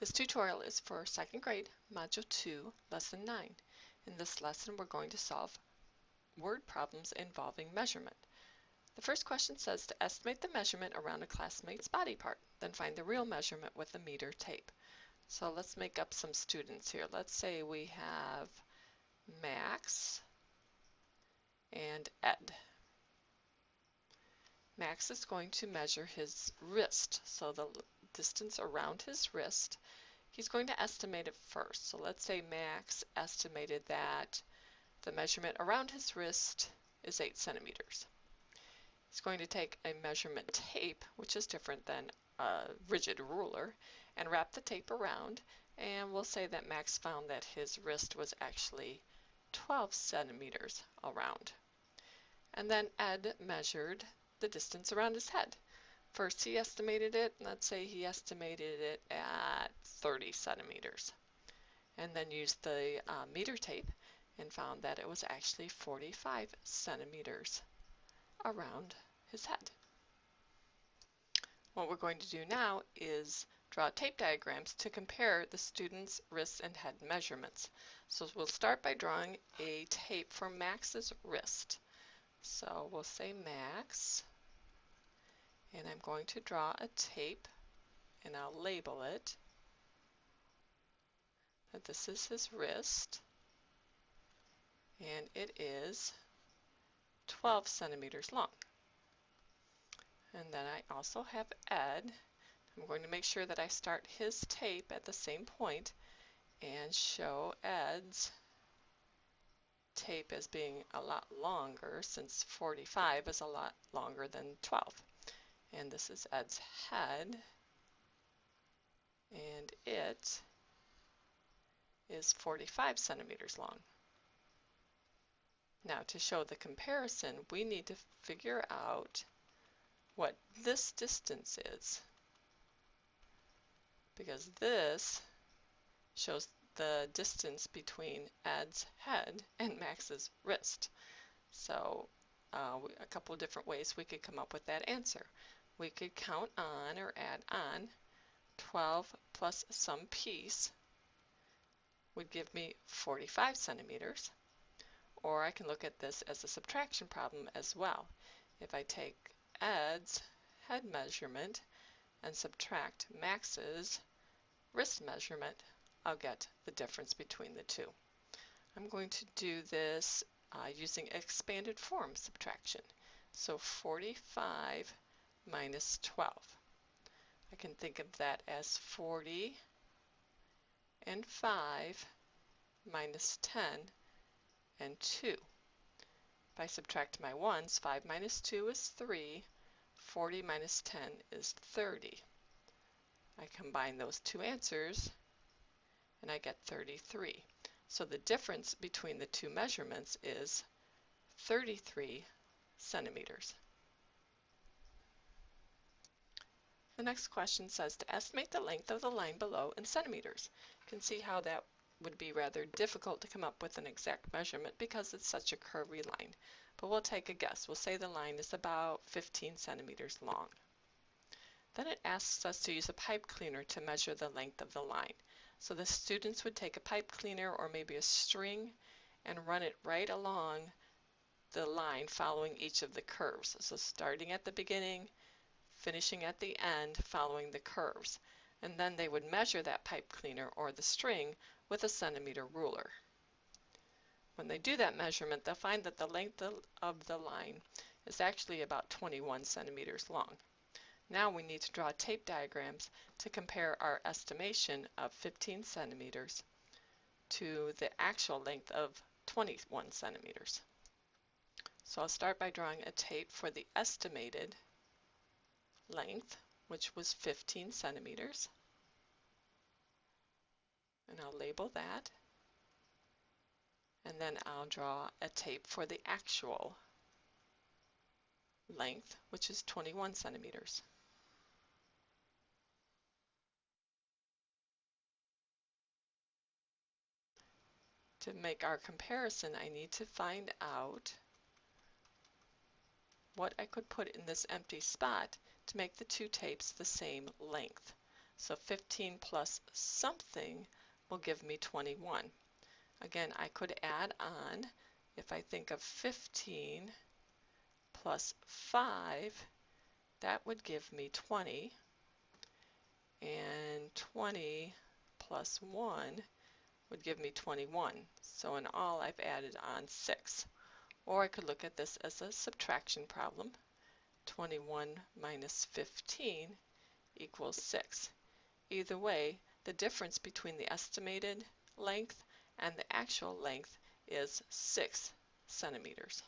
This tutorial is for 2nd grade, Module 2, Lesson 9. In this lesson, we're going to solve word problems involving measurement. The first question says to estimate the measurement around a classmate's body part, then find the real measurement with a meter tape. So let's make up some students here. Let's say we have Max and Ed. Max is going to measure his wrist, so the distance around his wrist. He's going to estimate it first. So let's say Max estimated that the measurement around his wrist is 8 centimeters. He's going to take a measurement tape, which is different than a rigid ruler, and wrap the tape around, and we'll say that Max found that his wrist was actually 12 centimeters around. And then Ed measured the distance around his head. First he estimated it, let's say he estimated it at 30 centimeters, and then used the meter tape and found that it was actually 45 centimeters around his head. What we're going to do now is draw tape diagrams to compare the student's wrist and head measurements. So we'll start by drawing a tape for Max's wrist. So we'll say Max, and I'm going to draw a tape, and I'll label it that this is his wrist, and it is 12 centimeters long. And then I also have Ed. I'm going to make sure that I start his tape at the same point and show Ed's tape as being a lot longer, since 45 is a lot longer than 12. And this is Ed's head, and it is 45 centimeters long. Now, to show the comparison, we need to figure out what this distance is, because this shows the distance between Ed's head and Max's wrist. So a couple of different ways we could come up with that answer. We could count on or add on 12 plus some piece would give me 45 centimeters. Or I can look at this as a subtraction problem as well. If I take Ed's head measurement and subtract Max's wrist measurement, I'll get the difference between the two. I'm going to do this using expanded form subtraction. So 45 minus 12. I can think of that as 40 and 5 minus 10 and 2. If I subtract my ones, 5 minus 2 is 3, 40 minus 10 is 30. I combine those two answers and I get 33. So the difference between the two measurements is 33 centimeters. The next question says to estimate the length of the line below in centimeters. You can see how that would be rather difficult to come up with an exact measurement because it's such a curvy line. But we'll take a guess. We'll say the line is about 15 centimeters long. Then it asks us to use a pipe cleaner to measure the length of the line. So the students would take a pipe cleaner or maybe a string and run it right along the line following each of the curves. So starting at the beginning, finishing at the end, following the curves. And then they would measure that pipe cleaner or the string with a centimeter ruler. When they do that measurement, they'll find that the length of the line is actually about 21 centimeters long. Now we need to draw tape diagrams to compare our estimation of 15 centimeters to the actual length of 21 centimeters. So I'll start by drawing a tape for the estimated length, which was 15 centimeters. And I'll label that. And then I'll draw a tape for the actual length, which is 21 centimeters. To make our comparison, I need to find out what I could put in this empty spot to make the two tapes the same length. So 15 plus something will give me 21. Again, I could add on, if I think of 15 plus 5, that would give me 20, and 20 plus 1 would give me 21. So in all, I've added on 6. Or I could look at this as a subtraction problem. 21 minus 15 equals 6. Either way, the difference between the estimated length and the actual length is 6 centimeters.